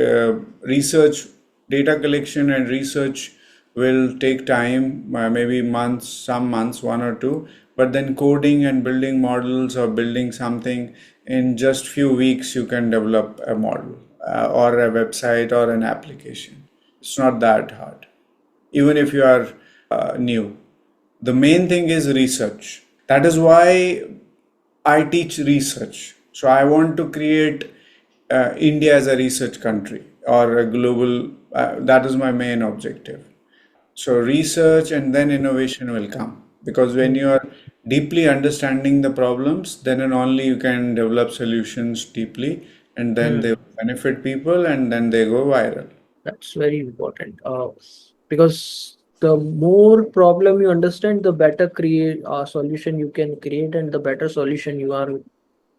research, data collection and research will take time, maybe months, some months, one or two. But then coding and building models or building something, in just few weeks you can develop a model, or a website or an application. It's not that hard, even if you are new. The main thing is research. That is why I teach research. So I want to create India as a research country, or a global. That is my main objective. So research and then innovation will come, because when you are deeply understanding the problems, then and only you can develop solutions deeply, and then they Hmm. benefit people, and then they go viral. That's very important. Because the more problem you understand, the better create solution you can create, and the better solution you are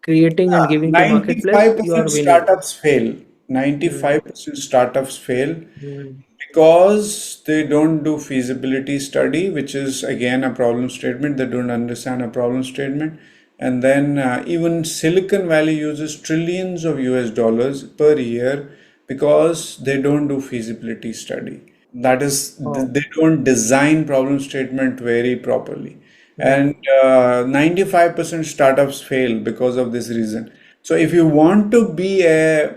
creating and giving to marketplace, you are 95% winning. startups fail. Mm, 95% startups fail mm, because they don't do feasibility study, which is again a problem statement. They don't understand a problem statement. And then even Silicon Valley uses trillions of US dollars per year because they don't do feasibility study. That is, oh, they don't design problem statement very properly. And mm, 95% startups fail because of this reason. So if you want to be a,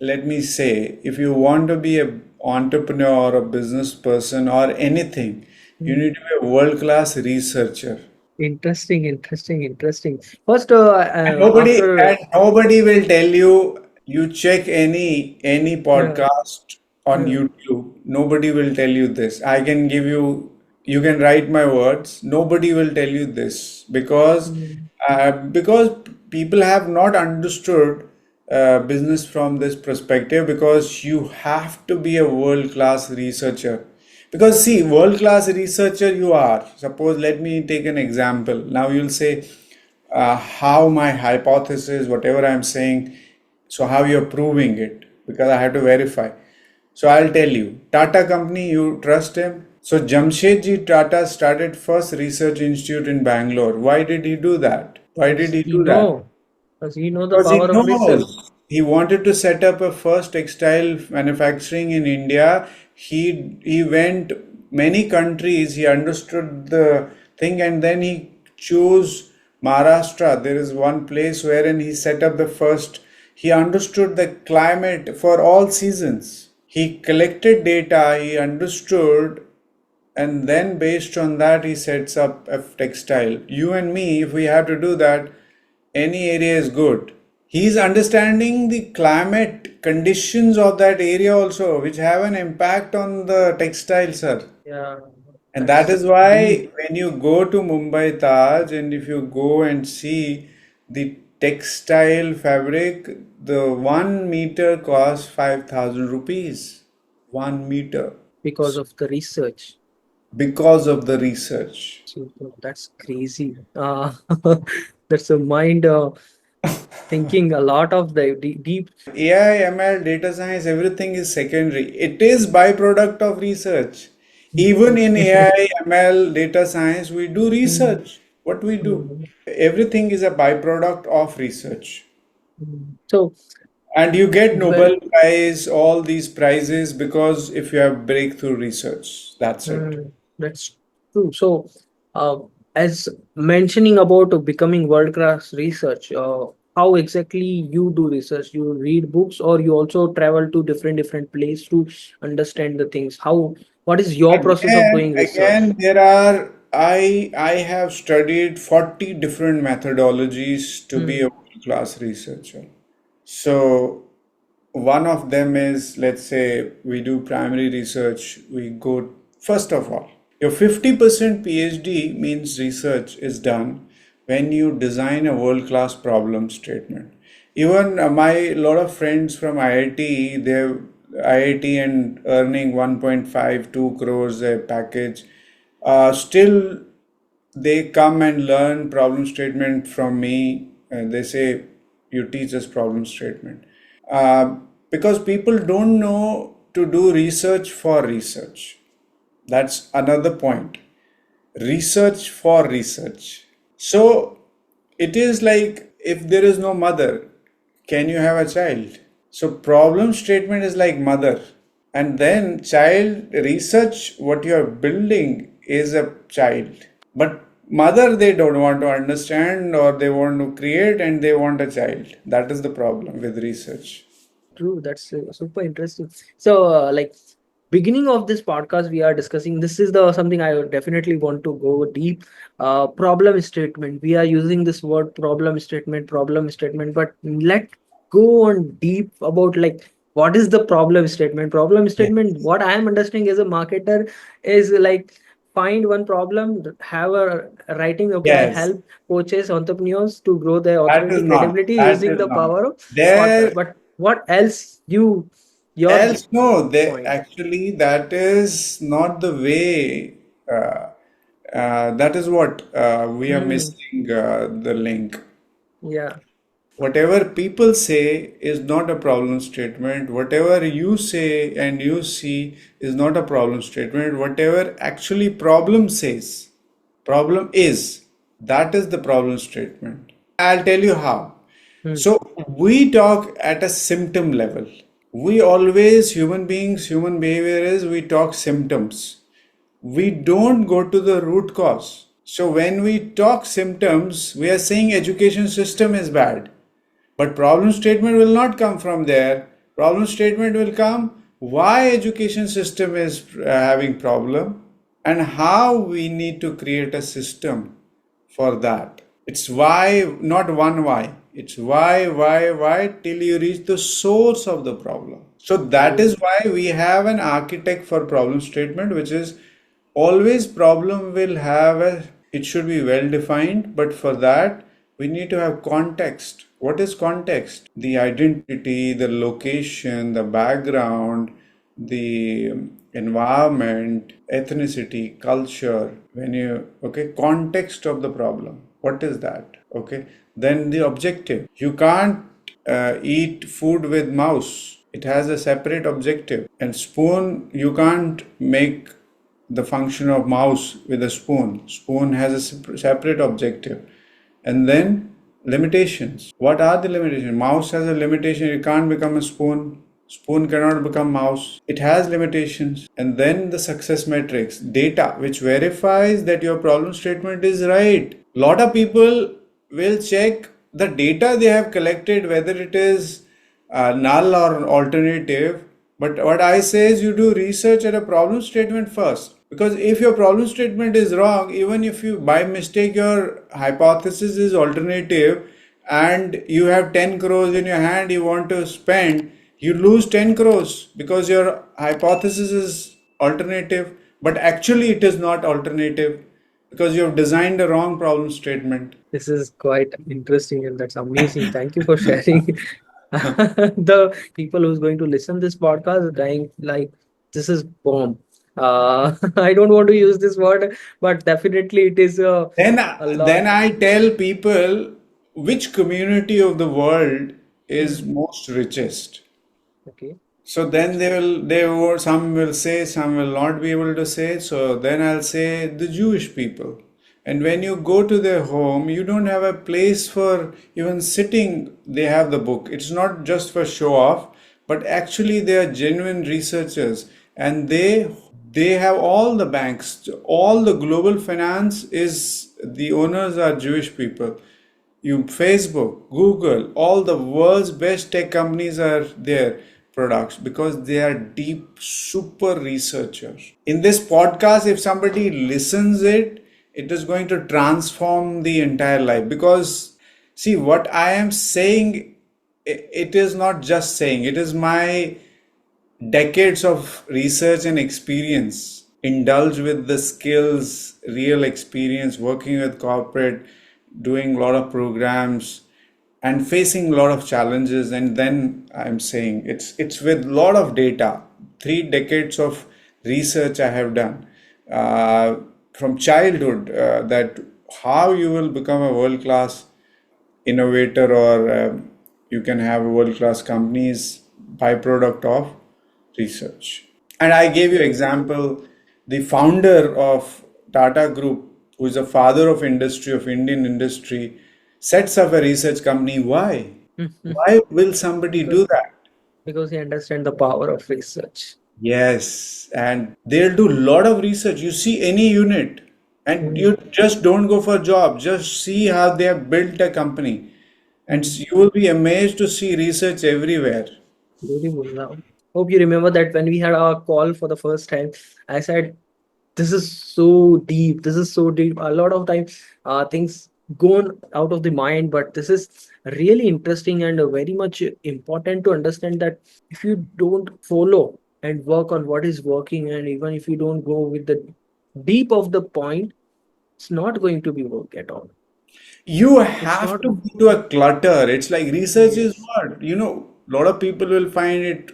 let me say, if you want to be a entrepreneur or a business person or anything, you mm. need to be a world class researcher. Interesting, interesting, interesting. First, And nobody after nobody will tell you. You check any yeah, podcast on yeah, YouTube. Nobody will tell you this. I can give you. You can write my words. Nobody will tell you this, mm, because people have not understood business from this perspective. Because you have to be a world class researcher. Because see, world class researcher you are. Suppose, let me take an example. Now you'll say, how my hypothesis, whatever I'm saying, so how you're proving it, because I have to verify. So I'll tell you, Tata company, you trust him? So Jamshedji Tata started first research institute in Bangalore. Why did he do that? Why did Because he he do that? know, because he know the Because he power of research. knows he wanted to set up a first textile manufacturing in India. He went many countries. He understood the thing, and then he chose Maharashtra. There is one place wherein he set up the first. He understood the climate for all seasons. He collected data. He understood, and then based on that he sets up a textile. You and me, if we have to do that, any area is good. He's understanding the climate conditions of that area also, which have an impact on the textile, sir. Yeah, And that that's is deep. why when you go to Mumbai Taj and if you go and see the textile fabric, the 1 meter costs 5,000 rupees. 1 meter. Because of the research. Because of the research. So that's crazy. That's a mind thinking a lot of the deep. AI, ML, data science, everything is secondary. It is byproduct of research. Even in AI, ML, data science, we do Mm, research. What we do? mm, Everything is a byproduct of research. So, And you get well, Nobel Prize, all these prizes because if you have breakthrough research, that's it. that's true. So, uh, as mentioning about becoming world-class research, how exactly you do research? You read books, or you also travel to different places to understand the things? How? What is your process of doing Again, research? there are I have studied 40 different methodologies to be a Hmm. world-class researcher. So one of them is, let's say we do primary research, we go first of all, your 50% PhD means research is done when you design a world-class problem statement. Even my lot of friends from IIT, they're IIT and earning 1.52 crores a package. Still, they come and learn problem statement from me. And they say, you teach us problem statement. Because people don't know to do research for research. That's another point. Research for research. So it is like if there is no mother, can you have a child? So problem statement is like mother. And then child research, what you are building is a child. But mother, they don't want to understand or they want to create and they want a child. That is the problem with research. True, that's super interesting. So, beginning of this podcast, we are discussing. This is the something I would definitely want to go deep. Problem statement. We are using this word problem statement. But let go on deep about what is the problem statement. Problem Yeah. statement. What I am understanding as a marketer is like find one problem, have a writing. Okay, I Yes, help coaches, entrepreneurs to grow their that is authority, not. credibility That using is the not. power of There podcast. But what else your else, no, they point? actually that is not the way. That is what we are Hmm. missing the link. Yeah. Whatever people say is not a problem statement. Whatever you say and you see is not a problem statement. Whatever actually problem says, problem is, that is the problem statement. I'll tell you how. Hmm. So we talk at a symptom level. We always, human beings, human behavior is we talk symptoms. We don't go to the root cause. So when we talk symptoms, we are saying education system is bad. But problem statement will not come from there. Problem statement will come why education system is having problem and how we need to create a system for that. It's why, not one why. It's why till you reach the source of the problem. So that True. is why we have an architect for problem statement, which is always problem will have a, it should be well defined, but for that we need to have context. What is context? The identity, the location, the background, the environment, ethnicity, culture. When you, okay, context of the problem. What is that? Okay. Then the objective. You can't eat food with mouse. It has a separate objective. And spoon, you can't make the function of mouse with a spoon. Spoon has a separate objective. And then limitations. What are the limitations? Mouse has a limitation. It can't become a spoon. Spoon cannot become mouse. It has limitations. And then the success metrics, data, which verifies that your problem statement is right. Lot of people will check the data they have collected, whether it is null or alternative. But what I say is you do research at a problem statement first. Because if your problem statement is wrong, even if you by mistake your hypothesis is alternative and you have 10 crores in your hand you want to spend, you lose 10 crores because your hypothesis is alternative, but actually it is not alternative because you have designed a wrong problem statement. This is quite interesting and that's amazing. Thank you for sharing. The people who's going to listen this podcast are dying like this is bomb. I don't want to use this word, but definitely it is Then, a lot. then I tell people which community of the world is Hmm. most richest. Okay. So then they will, some will say, some will not be able to say. So then I'll say the Jewish people. And when you go to their home, you don't have a place for even sitting. They have the book. It's not just for show off, but actually they are genuine researchers, and they have all the banks, all the global finance is the owners are Jewish people. You Facebook, Google, all the world's best tech companies are their products because they are deep super researchers. In this podcast, if somebody listens it, it is going to transform the entire life because see what I am saying, it is not just saying, it is my decades of research and experience, indulge with the skills, real experience working with corporate, doing a lot of programs and facing a lot of challenges. And then I'm saying it's with a lot of data, 3 decades of research I have done uh, from childhood, that how you will become a world class innovator or you can have world class companies byproduct of research. And I gave you example, the founder of Tata Group, who is a father of industry of Indian industry, sets up a research company. Why? Why will somebody because do that? because he understand the power of research. Yes, and they'll do a lot of research. You see any unit, and Hmm. you just don't go for a job. Just see how they have built a company, and Hmm. you will be amazed to see research everywhere. Beautiful. Now, hope you remember that when we had our call for the first time, I said this is so deep. This is so deep. A lot of time, things gone out of the mind, but this is really interesting and very much important to understand that if you don't follow and work on what is working, and even if you don't go with the deep of the point, it's not going to be work at all. You It's have not. to go to a clutter. It's like research is Yes. what, a lot of people will find it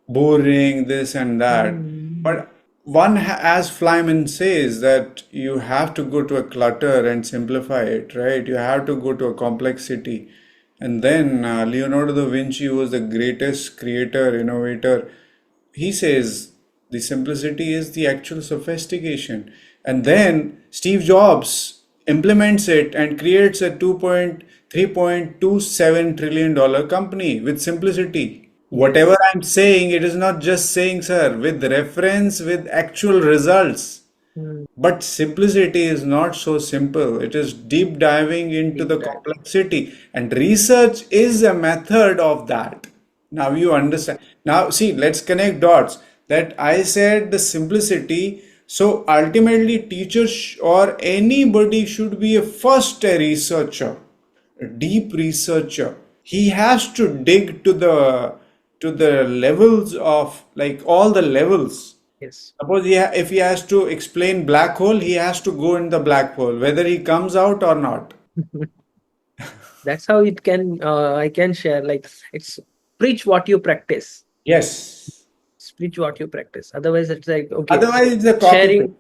boring, this and that. Hmm. But as Flyman says, that you have to go to a clutter and simplify it, right? You have to go to a complexity. And then Leonardo da Vinci was the greatest creator, innovator. He says the simplicity is the actual sophistication. And then Steve Jobs implements it and creates a 2.327 trillion dollar company with simplicity. Whatever Yes. I'm saying, it is not just saying, sir, with reference, with actual results. Hmm. But simplicity is not so simple. It is deep diving into Deep the dive. complexity, and research is a method of that. Now you understand. Now, see, let's connect dots. That I said the simplicity. So ultimately, teachers or anybody should be a researcher, a deep researcher. He has to dig to the levels of like all the levels. Yes. Suppose if he has to explain black hole, he has to go in the black hole, whether he comes out or not. That's how it can I can share like it's preach what you practice. Yes. Preach what you practice, otherwise it's like okay, Otherwise, it's a copy paste. sharing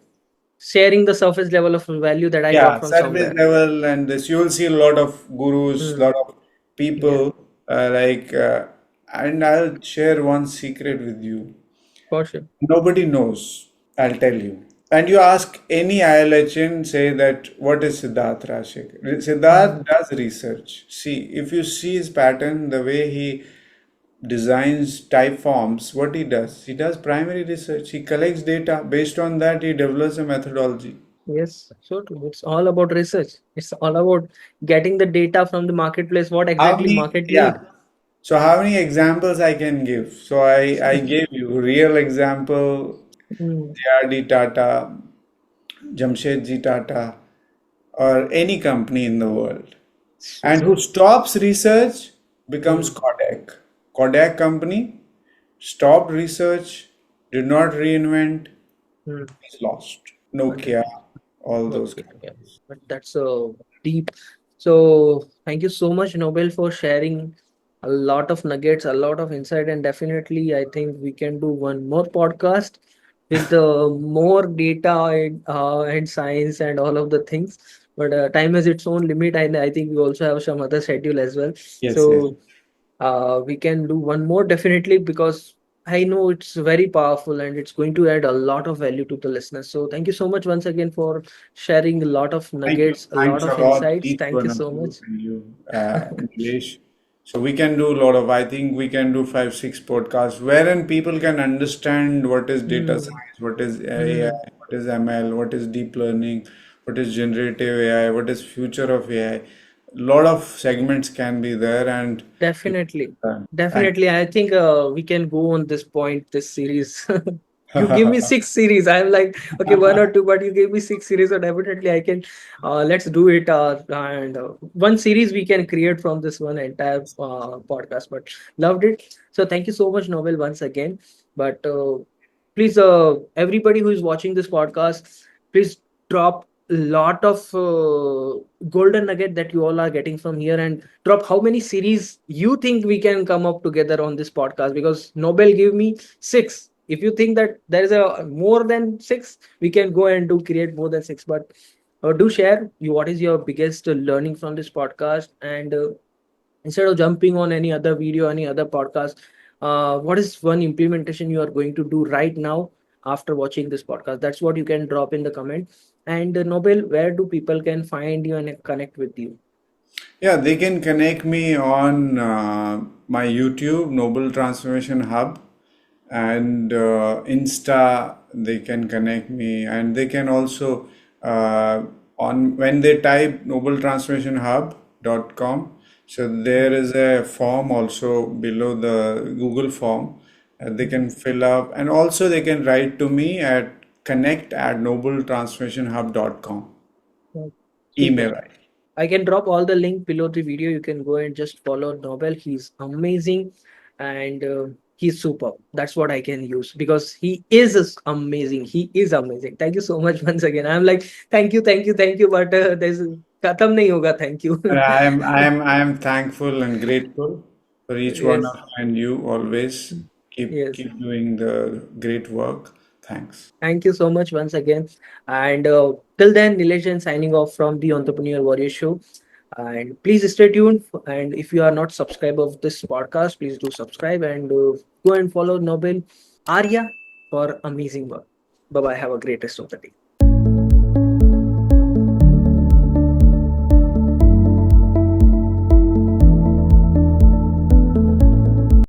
sharing the surface level of value that I got Yeah, from surface somewhere. level, and this you will see a lot of gurus, Hmm. lot of Yeah, people and I'll share one secret with you. for sure. Nobody knows. I'll tell you. And you ask any ILHN, say that what is Siddharth Rashik? Siddharth Mm, does research. See, if you see his pattern, the way he designs type forms, what he does primary research. He collects data. Based on that, he develops a methodology. yes, so true. It's all about research. It's all about getting the data from the marketplace, what How exactly many, market yeah. need. So how many examples I can give? So I gave you real example, Mm, JRD Tata, Jamshedji Tata, or any company in the world. And who stops research becomes mm, Kodak. Kodak company stopped research, did not reinvent, mm. is lost. Under- Nokia, all those Okay, yeah, companies. but that's deep. So thank you so much, Nobel, for sharing a lot of nuggets, a lot of insight, and definitely I think we can do one more podcast with more data and science and all of the things. But time has its own limit, and I think we also have some other schedule as well. Yes, yes. So we can do one more definitely because I know it's very powerful and it's going to add a lot of value to the listeners. So thank you so much once again for sharing a lot of Thank you. nuggets, a lot Thanks a of lot, insights. each Thank you one of so you much. and you, Nilesh. So we can do a lot of, I think we can do five, six podcasts wherein people can understand what is data Hmm. science, what is AI, Hmm. what is ML, what is deep learning, what is generative AI, what is future of AI. A lot of segments can be there and Definitely. thank Definitely. I think we can go on this point, this series. You give me six series. I'm like, okay, one or two, but you gave me six series, so definitely I can let's do it. And one series we can create from this one entire podcast. But loved it. So thank you so much, Nobel, once again. But please, everybody who is watching this podcast, please drop a lot of golden nugget that you all are getting from here and drop how many series you think we can come up together on this podcast because Nobel gave me six. If you think that there is a more than six, we can go and do create more than six. But do share you what is your biggest learning from this podcast and instead of jumping on any other video, any other podcast, what is one implementation you are going to do right now after watching this podcast? That's what you can drop in the comment. And Nobel, where do people can find you and connect with you? Yeah, they can connect me on my YouTube, Nobel Transformation Hub, and Insta. They can connect me, and they can also on when they type nobeltransformationhub.com. So there is a form also below the Google form. They can fill up, and also they can write to me at connect@nobeltransformationhub.com Mm, super. email ID. I can drop all the link below the video. You can go and just follow Nobel. He's amazing and he's super. That's what I can use because he is amazing. He is amazing. Thank you so much once again. I'm like, thank you. But there's khatam nahi hoga. Thank you. And I am thankful and grateful for each one Yes, of you and you always yes. keep doing the great work. Thanks. Thank you so much once again. And till then, Nilesh Jain signing off from the Entrepreneur Warrior Show. And please stay tuned. And if you are not subscribed of this podcast, please do subscribe and go and follow Nobel Arya for amazing work. Bye bye. Have a great rest of the day.